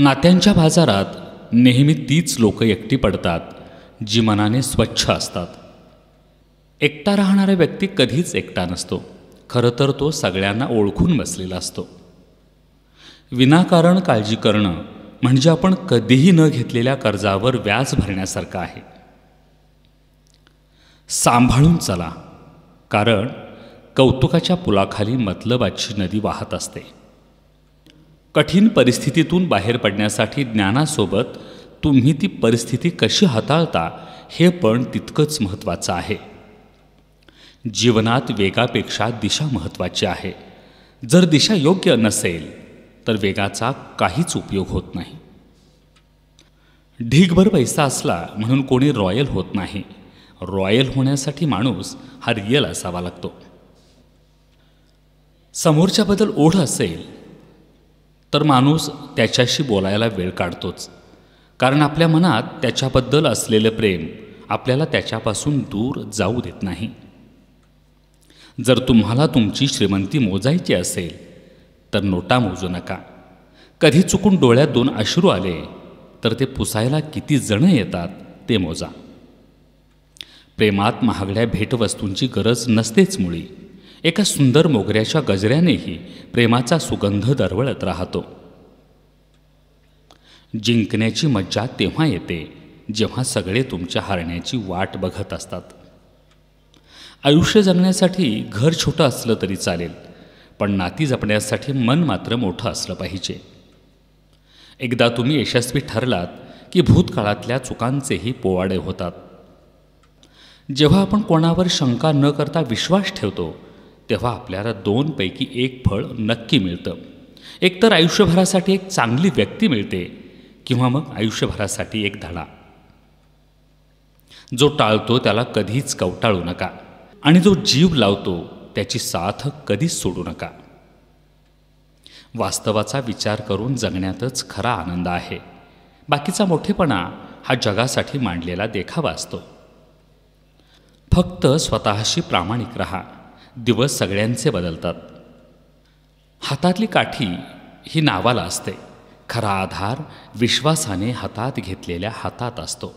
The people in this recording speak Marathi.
नात्यांच्या बाजारात नेहमी तीच लोक एकटी पडतात जी मनाने स्वच्छ असतात. एकटा राहणारा व्यक्ती कधीच एकटा नसतो. खरं तर तो सगळ्यांना ओळखून बसलेला असतो. विनाकारण काळजी करणं म्हणजे आपण कधीही न घेतलेल्या कर्जावर व्याज भरण्यासारखं आहे. सांभाळून चला, कारण कौतुकाच्या पुलाखाली मतलबाची नदी वाहत असते. कठीण परिस्थितीतून बाहेर पडण्यासाठी ज्ञानासोबत तुम्ही ती परिस्थिती कशी हाताळता हे पण तितकंच महत्त्वाचं आहे. जीवनात वेगापेक्षा दिशा महत्त्वाची आहे. जर दिशा योग्य नसेल तर वेगाचा काहीच उपयोग होत नाही. ढीगभर पैसा असला म्हणून कोणी रॉयल होत नाही. रॉयल होण्यासाठी माणूस हा रियल असावा लागतो. समोरच्याबद्दल ओढ असेल तर माणूस त्याच्याशी बोलायला वेळ काढतोच, कारण आपल्या मनात त्याच्याबद्दल असलेलं प्रेम आपल्याला त्याच्यापासून दूर जाऊ देत नाही. जर तुम्हाला तुमची श्रीमंती मोजायची असेल तर नोटा मोजू नका. कधी चुकून डोळ्यात 2 अश्रू आले तर ते पुसायला किती जण येतात ते मोजा. प्रेमात महागड्या भेटवस्तूंची गरज नसतेच मुळी. एका सुंदर मोगऱ्याच्या गजऱ्यानेही प्रेमाचा सुगंध दरवळत राहतो. जिंकण्याची मज्जा तेव्हा येते जेव्हा सगळे तुमच्या हारण्याची वाट बघत असतात. आयुष्य जगण्यासाठी घर छोटं असलं तरी चालेल, पण नाती जपण्यासाठी मन मात्र मोठं असलं पाहिजे. एकदा तुम्ही यशस्वी ठरलात की भूतकाळातल्या चुकांचेही पोवाडे होतात. जेव्हा आपण कोणावर शंका न करता विश्वास ठेवतो तेव्हा आपल्याला 2 पैकी 1 फळ नक्की मिळतं. एकतर आयुष्यभरासाठी एक चांगली व्यक्ती मिळते किंवा मग आयुष्यभरासाठी एक धडा. जो टाळतो त्याला कधीच कवटाळू नका आणि जो जीव लावतो त्याची साथ कधीच सोडू नका. वास्तवाचा विचार करून जगण्यातच खरा आनंद आहे. बाकीचा मोठेपणा हा जगासाठी मांडलेला देखावा असतो. फक्त स्वतःशी प्रामाणिक राहा. दिवस सगळ्यांचे बदलतात. हातातली काठी ही नावाला असते. खरा आधार विश्वासाने हातात घेतलेल्या हातात असतो.